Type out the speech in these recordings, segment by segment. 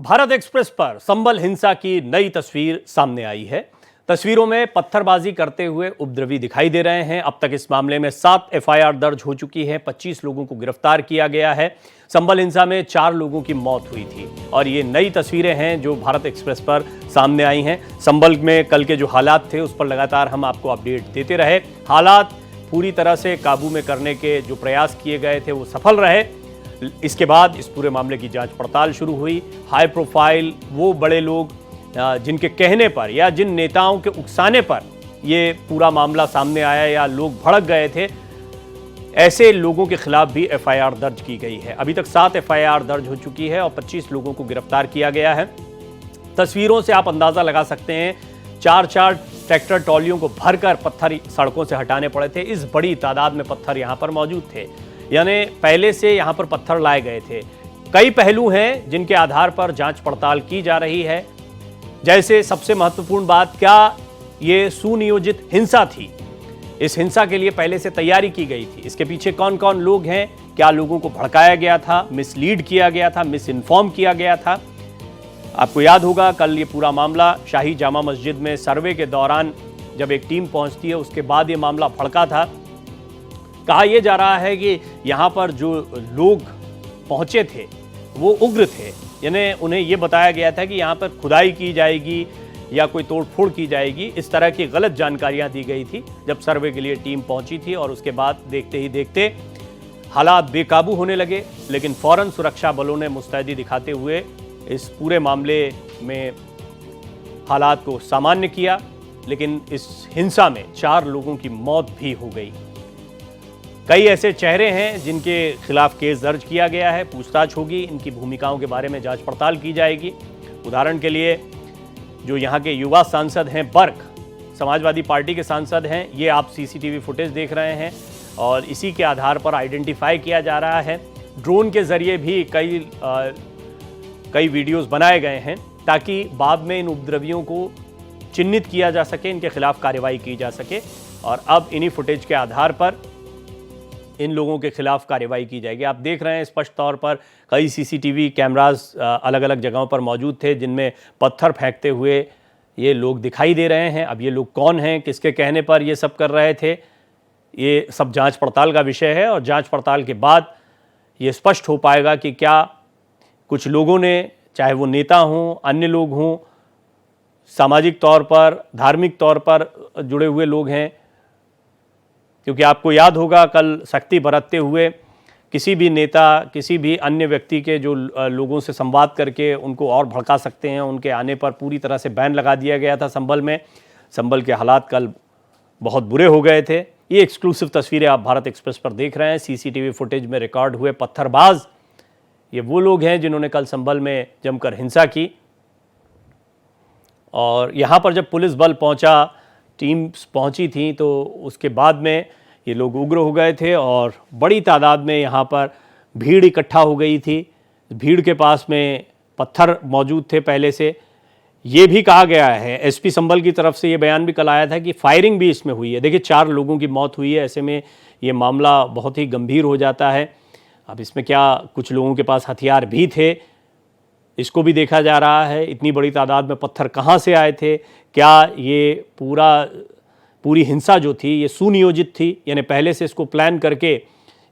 Bharat express पर संभल हिंसा की नई तस्वीर सामने आई है। तस्वीरों में पत्थरबाजी करते हुए उपद्रवी दिखाई दे रहे हैं। अब तक इस मामले में 7 एफआईआर दर्ज हो चुकी है। 25 लोगों को गिरफ्तार किया गया है। संभल हिंसा में 4 लोगों की मौत हुई थी और ये नई तस्वीरें हैं जो भारत एक्सप्रेस पर सामने आई हैं। संभल में कल के जो हालात थे उस पर लगातार हम आपको अपडेट देते रहे। हालात पूरी तरह से काबू में करने के जो प्रयास किए गए थे वो सफल रहे। इसके बाद इस पूरे मामले की जांच पड़ताल शुरू हुई। हाई प्रोफाइल वो बड़े लोग जिनके कहने पर या जिन नेताओं के उकसाने पर ये पूरा मामला सामने आया या लोग भड़क गए थे, ऐसे लोगों के खिलाफ भी एफआईआर दर्ज की गई है। अभी तक 7 एफआईआर दर्ज हो चुकी है और 25 लोगों को गिरफ्तार किया गया है। तस्वीरों से आप अंदाजा लगा सकते हैं, 4-4 ट्रैक्टर ट्रॉलियों को भरकर पत्थर सड़कों से हटाने पड़े थे। इस बड़ी तादाद में पत्थर यहां पर मौजूद थे, यानी पहले से यहां पर पत्थर लाए गए थे। कई पहलू हैं जिनके आधार पर जांच पड़ताल की जा रही है। जैसे सबसे महत्वपूर्ण बात, क्या ये सुनियोजित हिंसा थी? इस हिंसा के लिए पहले से तैयारी की गई थी? इसके पीछे कौन कौन लोग हैं? क्या लोगों को भड़काया गया था, मिसलीड किया गया था, मिस इन्फॉर्म किया गया था? आपको याद होगा कल ये पूरा मामला शाही जामा मस्जिद में सर्वे के दौरान जब एक टीम पहुंचती है उसके बाद ये मामला भड़का था। कहा यह जा रहा है कि यहाँ पर जो लोग पहुंचे थे वो उग्र थे, यानी उन्हें यह बताया गया था कि यहाँ पर खुदाई की जाएगी या कोई तोड़फोड़ की जाएगी। इस तरह की गलत जानकारियां दी गई थी जब सर्वे के लिए टीम पहुंची थी और उसके बाद देखते ही देखते हालात बेकाबू होने लगे। लेकिन फौरन सुरक्षा बलों ने मुस्तैदी दिखाते हुए इस पूरे मामले में हालात को सामान्य किया। लेकिन इस हिंसा में 4 लोगों की मौत भी हो गई। कई ऐसे चेहरे हैं जिनके खिलाफ केस दर्ज किया गया है, पूछताछ होगी, इनकी भूमिकाओं के बारे में जांच पड़ताल की जाएगी। उदाहरण के लिए जो यहाँ के युवा सांसद हैं, बर्क समाजवादी पार्टी के सांसद हैं, ये आप सीसीटीवी फुटेज देख रहे हैं और इसी के आधार पर आइडेंटिफाई किया जा रहा है। ड्रोन के जरिए भी कई वीडियोस बनाए गए हैं ताकि बाद में इन उपद्रवियों को चिन्हित किया जा सके, इनके खिलाफ कार्रवाई की जा सके। और अब इन्हीं फुटेज के आधार पर इन लोगों के खिलाफ कार्रवाई की जाएगी। आप देख रहे हैं स्पष्ट तौर पर कई सीसीटीवी कैमरास अलग अलग जगहों पर मौजूद थे जिनमें पत्थर फेंकते हुए ये लोग दिखाई दे रहे हैं। अब ये लोग कौन हैं, किसके कहने पर ये सब कर रहे थे, ये सब जांच पड़ताल का विषय है और जांच पड़ताल के बाद ये स्पष्ट हो पाएगा कि क्या कुछ लोगों ने, चाहे वो नेता हों, अन्य लोग हों, सामाजिक तौर पर, धार्मिक तौर पर जुड़े हुए लोग हैं। क्योंकि आपको याद होगा कल सख्ती बरतते हुए किसी भी नेता, किसी भी अन्य व्यक्ति के जो लोगों से संवाद करके उनको और भड़का सकते हैं, उनके आने पर पूरी तरह से बैन लगा दिया गया था संभल में। संभल के हालात कल बहुत बुरे हो गए थे। ये एक्सक्लूसिव तस्वीरें आप भारत एक्सप्रेस पर देख रहे हैं। सीसीटीवी फुटेज में रिकॉर्ड हुए पत्थरबाज ये वो लोग हैं जिन्होंने कल संभल में जमकर हिंसा की। और यहाँ पर जब पुलिस बल पहुँचा, टीम्स पहुंची थी, तो उसके बाद में ये लोग उग्र हो गए थे और बड़ी तादाद में यहाँ पर भीड़ इकट्ठा हो गई थी। भीड़ के पास में पत्थर मौजूद थे पहले से। ये भी कहा गया है, एसपी संभल की तरफ से ये बयान भी कल आया था कि फायरिंग भी इसमें हुई है। देखिए 4 लोगों की मौत हुई है, ऐसे में ये मामला बहुत ही गंभीर हो जाता है। अब इसमें क्या कुछ लोगों के पास हथियार भी थे, इसको भी देखा जा रहा है। इतनी बड़ी तादाद में पत्थर कहाँ से आए थे? क्या ये पूरी हिंसा जो थी ये सुनियोजित थी, यानी पहले से इसको प्लान करके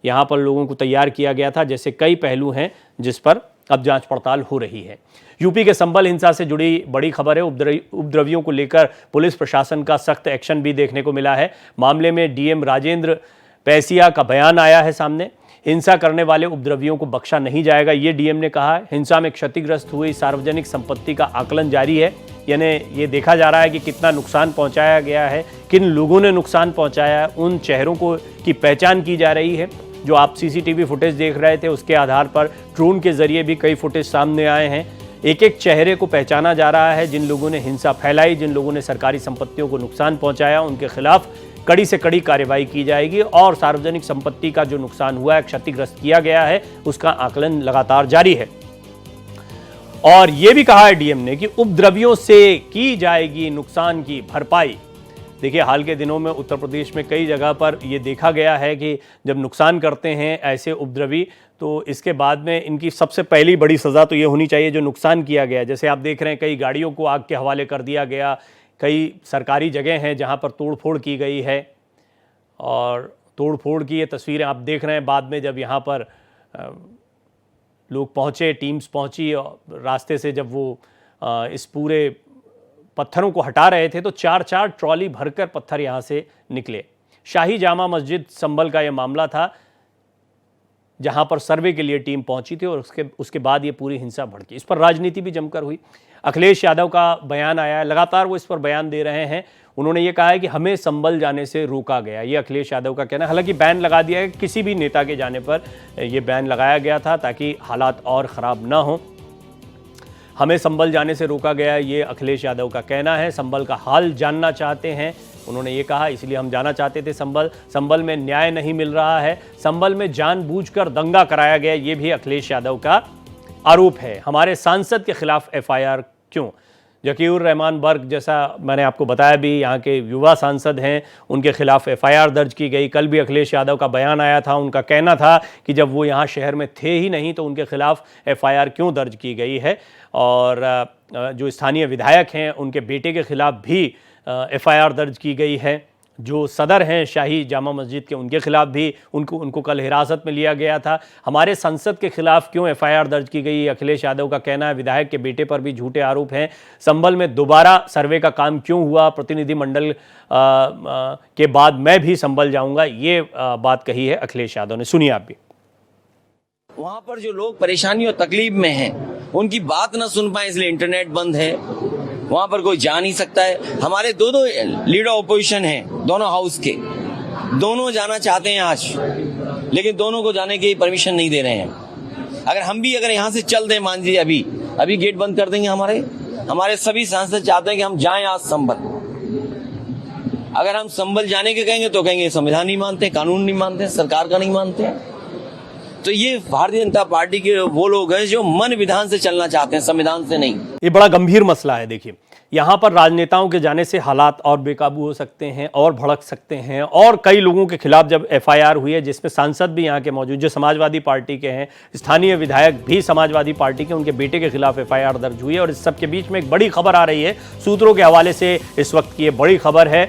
यहाँ पर लोगों को तैयार किया गया था? जैसे कई पहलू हैं जिस पर अब जांच पड़ताल हो रही है। यूपी के संभल हिंसा से जुड़ी बड़ी खबर है। उपद्रवियों को लेकर पुलिस प्रशासन का सख्त एक्शन भी देखने को मिला है। मामले में डीएम राजेंद्र पैसिया का बयान आया है सामने। हिंसा करने वाले उपद्रवियों को बख्शा नहीं जाएगा, ये डीएम ने कहा है। हिंसा में क्षतिग्रस्त हुई सार्वजनिक संपत्ति का आकलन जारी है, यानी ये देखा जा रहा है कि कितना नुकसान पहुंचाया गया है, किन लोगों ने नुकसान पहुंचाया है। उन चेहरों को की पहचान की जा रही है। जो आप सीसीटीवी फुटेज देख रहे थे उसके आधार पर ड्रोन के जरिए भी कई फुटेज सामने आए हैं। एक एक चेहरे को पहचाना जा रहा है। जिन लोगों ने हिंसा फैलाई, जिन लोगों ने सरकारी संपत्तियों को नुकसान पहुंचाया, उनके खिलाफ कड़ी से कड़ी कार्रवाई की जाएगी और सार्वजनिक संपत्ति का जो नुकसान हुआ है, क्षतिग्रस्त किया गया है, उसका आकलन लगातार जारी है। और यह भी कहा है डीएम ने कि उपद्रवियों से की जाएगी नुकसान की भरपाई। देखिए, हाल के दिनों में उत्तर प्रदेश में कई जगह पर ये देखा गया है कि जब नुकसान करते हैं ऐसे उपद्रवी, तो इसके बाद में इनकी सबसे पहली बड़ी सज़ा तो ये होनी चाहिए जो नुकसान किया गया। जैसे आप देख रहे हैं, कई गाड़ियों को आग के हवाले कर दिया गया, कई सरकारी जगह हैं जहाँ पर तोड़फोड़ की गई है, और तोड़फोड़ की ये तस्वीरें आप देख रहे हैं। बाद में जब यहाँ पर लोग पहुँचे, टीम्स पहुँची, और रास्ते से जब वो इस पूरे पत्थरों को हटा रहे थे तो 4-4 ट्रॉली भरकर पत्थर यहाँ से निकले। शाही जामा मस्जिद संभल का ये मामला था, जहाँ पर सर्वे के लिए टीम पहुँची थी, और उसके बाद ये पूरी हिंसा भड़की। इस पर राजनीति भी जमकर हुई। अखिलेश यादव का बयान आया है, लगातार वो इस पर बयान दे रहे हैं। उन्होंने ये कहा है कि हमें संभल जाने से रोका गया, ये अखिलेश यादव का कहना है। हालांकि बैन लगा दिया है, किसी भी नेता के जाने पर यह बैन लगाया गया था ताकि हालात और ख़राब ना हो। हमें संभल जाने से रोका गया, ये अखिलेश यादव का कहना है। संभल का हाल जानना चाहते हैं, उन्होंने ये कहा, इसलिए हम जाना चाहते थे संभल में न्याय नहीं मिल रहा है, संभल में जानबूझकर दंगा कराया गया, ये भी अखिलेश यादव का आरोप है। हमारे सांसद के खिलाफ एफआईआर क्यों? जकीउर रहमान बर्क, जैसा मैंने आपको बताया भी, यहाँ के युवा सांसद हैं, उनके खिलाफ एफआईआर दर्ज की गई। कल भी अखिलेश यादव का बयान आया था, उनका कहना था कि जब वो यहाँ शहर में थे ही नहीं तो उनके खिलाफ एफआईआर क्यों दर्ज की गई है। और जो स्थानीय विधायक हैं उनके बेटे के खिलाफ भी एफआईआर दर्ज की गई है। जो सदर हैं शाही जामा मस्जिद के, उनके खिलाफ भी उनको कल हिरासत में लिया गया था। हमारे संसद के खिलाफ क्यों एफआईआर दर्ज की गई, अखिलेश यादव का कहना है। विधायक के बेटे पर भी झूठे आरोप हैं। संभल में दोबारा सर्वे का काम क्यों हुआ, प्रतिनिधिमंडल के बाद मैं भी संभल जाऊंगा, ये बात कही है अखिलेश यादव ने। सुनिए आप भी। वहां पर जो लोग परेशानी और तकलीफ में हैं, उनकी बात ना सुन पाए इसलिए इंटरनेट बंद है, वहां पर कोई जा नहीं सकता है। हमारे दो लीडर ऑपोजिशन हैं, दोनों हाउस के, दोनों जाना चाहते हैं आज, लेकिन दोनों को जाने की परमिशन नहीं दे रहे हैं। अगर हम भी यहाँ से चल दें, मान लीजिए अभी गेट बंद कर देंगे, हमारे सभी सांसद चाहते हैं कि हम जाएं आज संभल। अगर हम संभल जाने के कहेंगे तो कहेंगे संविधान नहीं मानते, कानून नहीं मानते, सरकार का नहीं मानते। तो ये भारतीय जनता पार्टी के वो लोग हैं जो मन विधान से चलना चाहते हैं, संविधान से नहीं। ये बड़ा गंभीर मसला है। देखिए, यहाँ पर राजनेताओं के जाने से हालात और बेकाबू हो सकते हैं और भड़क सकते हैं। और कई लोगों के खिलाफ जब एफआईआर हुई है, जिसमें सांसद भी यहाँ के मौजूद, जो समाजवादी पार्टी के हैं, स्थानीय विधायक भी समाजवादी पार्टी के, उनके बेटे के खिलाफ एफआईआर दर्ज हुई है। और इस सब के बीच में एक बड़ी खबर आ रही है, सूत्रों के हवाले से इस वक्त की ये बड़ी खबर है,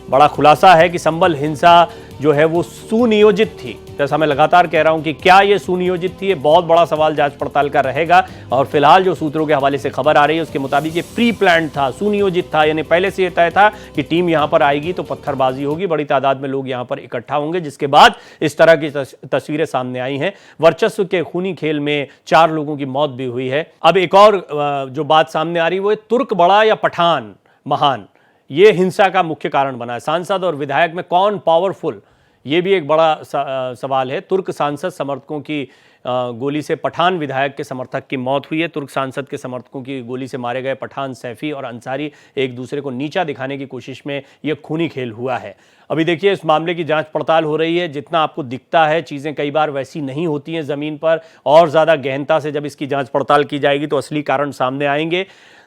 बड़ा खुलासा है कि संभल हिंसा जो है वो सुनियोजित थी। जैसा मैं लगातार कह रहा हूं कि क्या ये सुनियोजित थी, ये बहुत बड़ा सवाल जांच पड़ताल का रहेगा। और फिलहाल जो सूत्रों के हवाले से खबर आ रही है उसके मुताबिक ये प्री प्लान था, सुनियोजित था, यानी पहले से ये तय था कि टीम यहां पर आएगी तो पत्थरबाजी होगी, बड़ी तादाद में लोग यहां पर इकट्ठा होंगे, जिसके बाद इस तरह की तस्वीरें सामने आई हैं। वर्चस्व के खूनी खेल में 4 लोगों की मौत भी हुई है। अब एक और जो बात सामने आ रही है वो तुर्क बड़ा या पठान महान, ये हिंसा का मुख्य कारण बना है। सांसद और विधायक में कौन पावरफुल, ये भी एक बड़ा सवाल है। तुर्क सांसद समर्थकों की गोली से पठान विधायक के समर्थक की मौत हुई है। तुर्क सांसद के समर्थकों की गोली से मारे गए पठान, सैफी और अंसारी एक दूसरे को नीचा दिखाने की कोशिश में यह खूनी खेल हुआ है। अभी देखिए, इस मामले की जांच पड़ताल हो रही है। जितना आपको दिखता है चीज़ें कई बार वैसी नहीं होती हैं ज़मीन पर, और ज़्यादा गहनता से जब इसकी जांच पड़ताल की जाएगी तो असली कारण सामने आएंगे।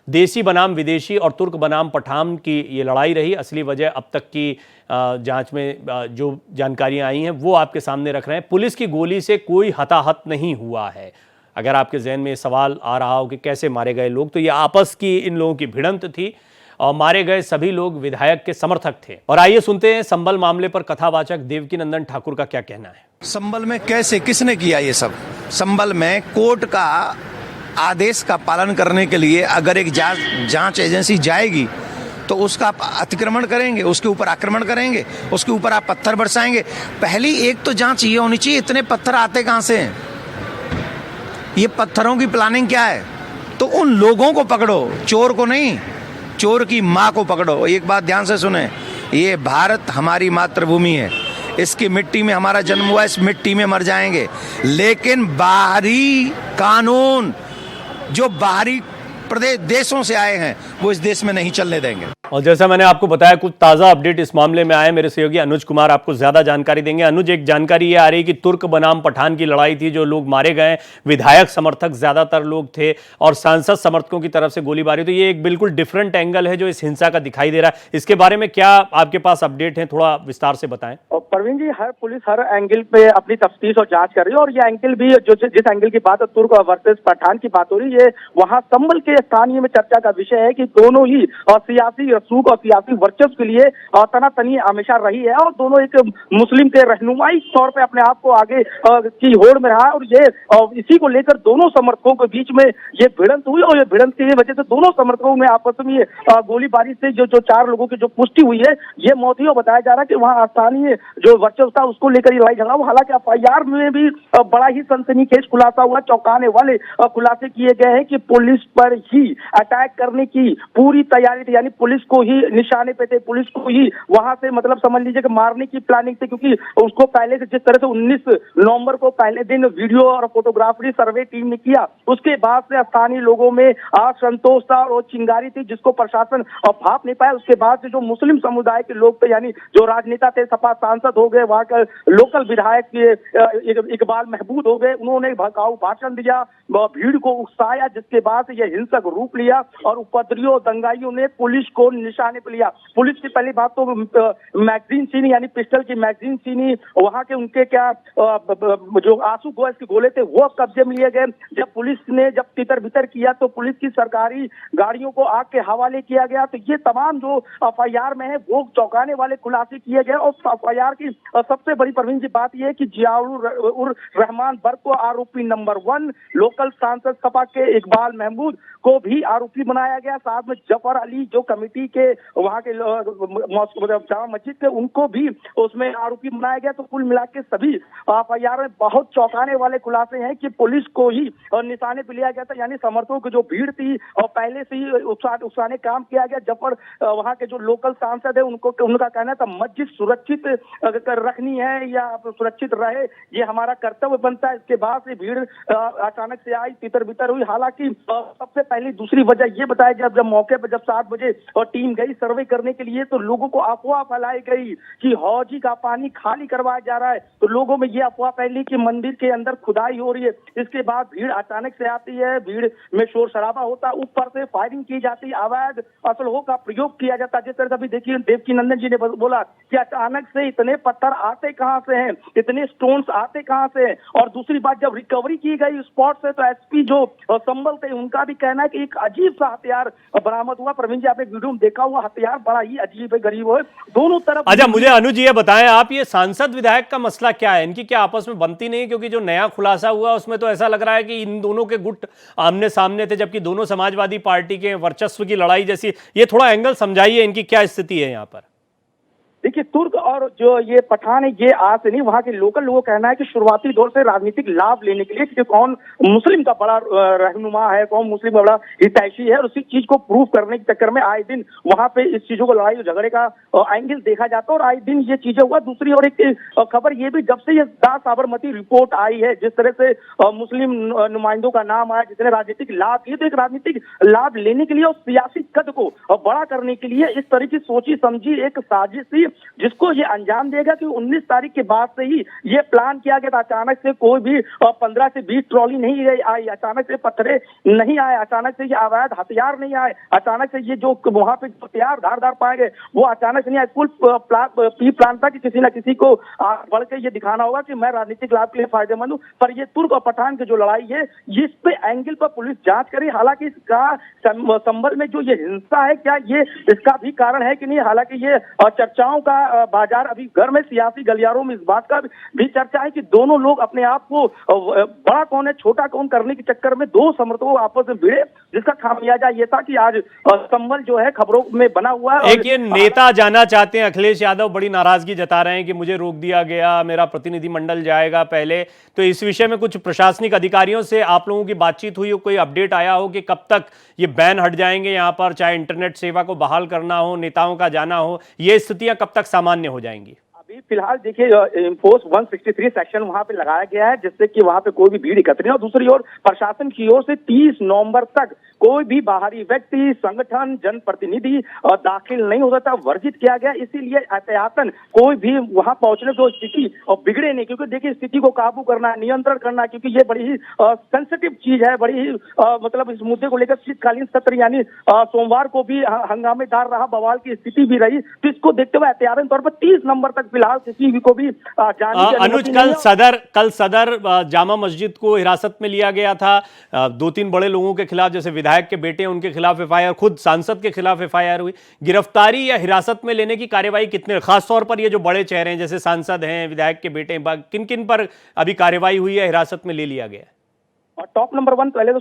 देसी बनाम विदेशी और तुर्क बनाम पठान की ये लड़ाई रही। असली वजह अब तक की जांच में जो जानकारियां आई हैं वो आपके सामने रख रहे हैं। पुलिस की गोली से कोई हताहत नहीं हुआ है। अगर आपके जहन में ये सवाल आ रहा हो कि कैसे मारे गए लोग, तो ये आपस की इन लोगों की भिड़ंत थी और मारे गए सभी लोग विधायक के समर्थक थे। और आइए सुनते हैं संभल मामले पर कथावाचक देवकीनंदन ठाकुर का क्या कहना है। संभल में कैसे, किसने किया ये सब? संभल में कोर्ट का आदेश का पालन करने के लिए अगर एक जांच एजेंसी जाएगी तो उसका आप अतिक्रमण करेंगे, उसके ऊपर आक्रमण करेंगे, उसके ऊपर आप पत्थर बरसाएंगे। पहली एक तो जांच ये होनी चाहिए, इतने पत्थर आते कहां से हैं, ये पत्थरों की प्लानिंग क्या है? तो उन लोगों को पकड़ो, चोर को नहीं, चोर की मां को पकड़ो। एक बात ध्यान से सुने, ये भारत हमारी मातृभूमि है, इसकी मिट्टी में हमारा जन्म हुआ, इस मिट्टी में मर जाएंगे, लेकिन बाहरी कानून जो बाहरी प्रदेश देशों से आए हैं वो इस देश में नहीं चलने देंगे। और जैसा मैंने आपको बताया, कुछ ताज़ा अपडेट इस मामले में आए, मेरे सहयोगी अनुज कुमार आपको ज़्यादा जानकारी देंगे। अनुज, एक जानकारी ये आ रही कि तुर्क बनाम पठान की लड़ाई थी, जो लोग मारे गए, विधायक समर्थक ज़्यादातर लोग थे और सांसद समर्थकों की तरफ से गोलीबारी। तो ये एक बिल्कुल डिफरेंट एंगल है जो इस हिंसा का दिखाई दे रहा है। इसके बारे में क्या आपके पास अपडेट है, थोड़ा विस्तार से बताएं। परवीन जी, हर पुलिस हर एंगल पे अपनी तफ्तीश और जांच कर रही है, और ये एंगल भी जो जिस एंगल की बात है तुर्क वर्सेस पठान की बात हो रही है, वहां संभल के स्थानीय में चर्चा का विषय है कि दोनों ही सियासी रसूख और सियासी वर्चस्व के लिए तनातनी हमेशा रही है, और दोनों एक मुस्लिम के रहनुमाई तौर पे अपने आप को आगे की होड़ में रहा है। और ये इसी को लेकर दोनों समर्थकों के बीच में ये भिड़ंत हुई, और ये भिड़ंत की वजह से दोनों समर्थकों में आपस में गोलीबारी से जो 4 लोगों की जो पुष्टि हुई है, ये मौत हुई। और बताया जा रहा है कि वहाँ स्थानीय जो वर्चस्व था उसको लेकर लड़ाई झगड़ा हुआ। हालांकि एफआईआर में भी बड़ा ही सनसनीखेज खुलासा हुआ, चौंकाने वाले खुलासे किए गए हैं कि पुलिस पर ही अटैक करने की पूरी तैयारी थी, यानी पुलिस को ही निशाने पे थे, पुलिस को ही वहां से मतलब समझ लीजिए कि मारने की प्लानिंग थी, क्योंकि उसको पहले से जिस तरह से 19 नवंबर को पहले दिन वीडियो और फोटोग्राफी सर्वे टीम ने किया, उसके बाद से स्थानीय लोगों में असंतोष था और चिंगारी थी, जिसको प्रशासन भाप नहीं पाया। उसके बाद से जो मुस्लिम समुदाय के लोग थे, यानी जो राजनेता थे, सपा सांसद हो गए, वहां का लोकल विधायक इकबाल महमूद हो गए, उन्होंने भड़काऊ भाषण दिया, भीड़ को उकसाया, जिसके बाद से यह हिंसक रूप लिया और उपद्रवियों दंगाइयों ने पुलिस को निशाने पर लिया। पुलिस की पहली बात तो मैगजीन छीनी, यानी पिस्टल की मैगजीन छीनी, वहां के उनके क्या जो आंसू गैस के गोले थे वो कब्जे में लिए गए। जब पुलिस ने जब तितर बितर किया तो पुलिस की सरकारी गाड़ियों को आग के हवाले किया गया। तो ये तमाम जो एफआईआर में है वो चौंकाने वाले खुलासे किए गए। और एफआईआर की सबसे बड़ी परवीन जी बात यह है कि जियाउर रहमान बर्ग को आरोपी नंबर 1, लोकल सांसद सपा के इकबाल महमूद को भी आरोपी बनाया गया, साथ में जफर अली जो कमेटी के वहां के जामा मस्जिद के, उनको भी उसमें आरोपी बनाया गया। तो कुल मिला के सभी एफआईआर में बहुत चौंकाने वाले खुलासे हैं कि पुलिस को ही निशाने पर लिया गया था, यानी समर्थकों की जो भीड़ थी और पहले से ही उकसाने काम किया गया। जफर वहां के जो लोकल सांसद है उनका कहना था मस्जिद सुरक्षित रखनी है या सुरक्षित रहे, ये हमारा कर्तव्य बनता है। इसके बाद से भीड़ अचानक से आई, तितर बितर हुई। हालांकि सबसे पहली दूसरी वजह ये बताया गया, जब मौके पर जब 7 बजे टीम गई सर्वे करने के लिए, तो लोगों को अफवाह फैलाई गई कि हौजी का पानी खाली करवाया जा रहा है। तो लोगों में ये अफवाह फैली कि मंदिर के अंदर खुदाई हो रही है। इसके बाद भीड़ अचानक से आती है, भीड़ में शोर शराबा होता है, ऊपर से फायरिंग की जाती है, अवैध असलहों का प्रयोग किया जाता है। जिस तरह से अभी देखिए देवकी नंदन जी ने बोला कि अचानक से इतने पत्थर आते कहां से हैं, इतने स्टोन्स आते कहां से हैं। और दूसरी बात, जब रिकवरी की गई स्पॉट से, तो एसपी जो संभल थे उनका भी कहना है कि एक अजीब सा हथियार बरामद हुआ। प्रवीण जी, आपने वीडियो में देखा हुआ हथियार बड़ा ही अजीब है, गरीब है दोनों तरफ। अच्छा, मुझे अनुज ये बताएं आप, ये सांसद विधायक का मसला क्या है? इनकी क्या आपस में बनती नहीं? क्योंकि जो नया खुलासा हुआ उसमें तो ऐसा लग रहा है कि इन दोनों के गुट आमने सामने थे, जबकि दोनों समाजवादी पार्टी के वर्चस्व की लड़ाई जैसी। ये थोड़ा एंगल समझाइए, इनकी क्या स्थिति है यहाँ पर? देखिए, तुर्क और जो ये पठान है, ये आज से नहीं, वहां के लोकल लोगों का कहना है कि शुरुआती दौर से राजनीतिक लाभ लेने के लिए कि कौन मुस्लिम का बड़ा रहनुमा है, कौन मुस्लिम का बड़ा हितैषी है, और उसी चीज को प्रूव करने के चक्कर में आए दिन वहां पे इस चीजों को लड़ाई झगड़े का एंगल देखा जाता है, और आए दिन ये चीजें हुआ। दूसरी और एक खबर ये भी, जब से ये दास साबरमती रिपोर्ट आई है, जिस तरह से मुस्लिम नुमाइंदों का नाम आया जिसने राजनीतिक लाभ लिए, तो एक राजनीतिक लाभ लेने के लिए और सियासी कद को बड़ा करने के लिए इस तरह की सोची समझी एक साजिश थी, जिसको ये अंजाम देगा कि 19 तारीख के बाद से ही ये प्लान किया गया था। अचानक से कोई भी 15 से 20 ट्रॉली नहीं आई, अचानक से पत्थरे नहीं आए, अचानक से ये अवैध हथियार नहीं आए, अचानक से ये जो वहां पे हथियार धारदार पाए गए वो अचानक से नहीं आए। कुल प्लान था कि किसी ना किसी को बढ़ के ये दिखाना होगा कि मैं राजनीतिक लाभ के लिए फायदेमंद हूँ। पर ये तुर्क और पठान की जो लड़ाई है, इस पे एंगल पर पुलिस जांच करे। हालांकि इसका संबल में जो ये हिंसा है, क्या ये इसका भी कारण है कि नहीं, हालांकि ये चर्चाओं का बाजार अभी घर में सियासी गलियारों में इस बात का भी चर्चा है कि दोनों लोग अपने आप को बड़ा कौन है छोटा कौन करने के चक्कर में दो समर्थकों आपस में भिड़े, जिसका खामियाजा ये था कि आज संबल जो है खबरों में बना हुआ है। एक ये नेता जाना चाहते हैं, अखिलेश यादव बड़ी नाराजगी जता रहे हैं कि मुझे रोक दिया गया, मेरा प्रतिनिधिमंडल जाएगा पहले। तो इस विषय में कुछ प्रशासनिक अधिकारियों से आप लोगों की बातचीत हुई हो, कोई अपडेट आया हो कि कब तक ये बैन हट जाएंगे यहाँ पर, चाहे इंटरनेट सेवा को बहाल करना हो, नेताओं का जाना हो, ये स्थितियां कब तक सामान्य हो जाएंगी? अभी फिलहाल देखिए इम्पोस्ट 163 सेक्शन वहां पे लगाया गया है, जिससे कि वहां पे कोई भी भीड़ एकत्र नहीं। और दूसरी ओर प्रशासन की ओर से 30 नवंबर तक कोई भी बाहरी व्यक्ति, संगठन, जनप्रतिनिधि दाखिल नहीं हो सकता, वर्जित किया गया। इसीलिए एहतियातन कोई भी वहां पहुंचने की स्थिति और बिगड़े नहीं, क्योंकि देखिए स्थिति को काबू करना, नियंत्रण करना, क्योंकि ये बड़ी ही सेंसिटिव चीज है, बड़ी ही मतलब इस मुद्दे को लेकर शीतकालीन सत्र यानी सोमवार को भी हंगामेदार रहा, बवाल की स्थिति भी रही। तो इसको देखते हुए एहतियातन तौर पर 30 नंबर तक फिलहाल किसी को भी जाने की अनुज, कल सदर जामा मस्जिद को हिरासत में लिया गया था। 2-3 बड़े लोगों के खिलाफ, जैसे विधायक के बेटे हैं, उनके खिलाफ एफआईआर, खुद सांसद के खिलाफ एफआईआर हुई। गिरफ्तारी या हिरासत में लेने की कार्रवाई कितने, खासतौर पर ये जो बड़े चेहरे हैं जैसे सांसद हैं, विधायक के बेटे हैं, किन किन पर अभी कार्रवाई हुई है, हिरासत में ले लिया गया है? और टॉप नंबर 1 पहले तो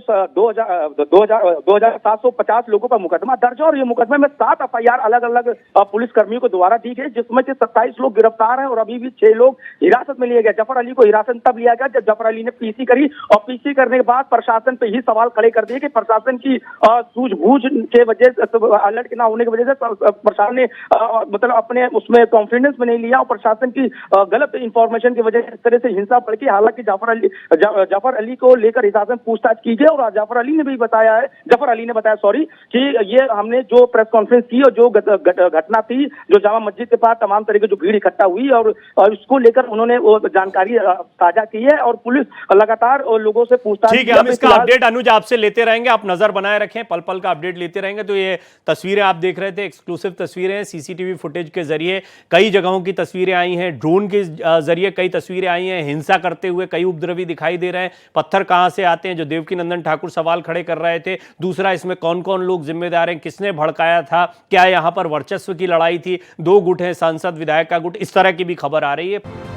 2750 लोगों का मुकदमा दर्ज है, और ये मुकदमे में 7 एफआईआर अलग अलग पुलिस कर्मियों को द्वारा दी गई, जिसमें से 27 लोग गिरफ्तार हैं और अभी भी 6 लोग हिरासत में लिए गए। जफर अली को हिरासत तब लिया गया जब जफर अली ने पीसी करी, और पीसी करने के बाद प्रशासन पे ही सवाल खड़े कर दिए कि प्रशासन की सूझबूझ के वजह से, अलर्ट ना होने की वजह से प्रशासन ने मतलब अपने उसमें कॉन्फिडेंस में नहीं लिया, और प्रशासन की गलत इंफॉर्मेशन की वजह से इस तरह से हिंसा भड़की। हालांकि जफर अली को लेकर हिरासत में पूछताछ की गई, और जफर अली ने बताया कि ये हमने जो प्रेस कॉन्फ्रेंस की और जो घटना थी, जो जामा मस्जिद के पास तमाम तरह की जो भीड़ इकट्ठा हुई, और इसको लेकर उन्होंने वो जानकारी साझा की है, और पुलिस लगातार लोगों से पूछताछ। ठीक है, हम इसका अपडेट अनुज आपसे लेते रहेंगे, आप नजर बनाए रखें, पल पल का अपडेट लेते रहेंगे। तो ये तस्वीरें आप देख रहे थे, एक्सक्लूसिव तस्वीरें, सीसीटीवी फुटेज के जरिए कई जगहों की तस्वीरें आई हैं, ड्रोन के जरिए कई तस्वीरें आई हैं, हिंसा करते हुए कई उपद्रवी दिखाई दे रहे हैं। पत्थर कहां से आते हैं, जो देवकीनंदन ठाकुर सवाल खड़े कर रहे थे। दूसरा, इसमें कौन कौन लोग जिम्मेदार हैं, किसने भड़काया था, क्या यहां पर वर्चस्व की लड़ाई थी, 2 गुट हैं, सांसद विधायक का गुट, इस तरह की भी खबर आ रही है।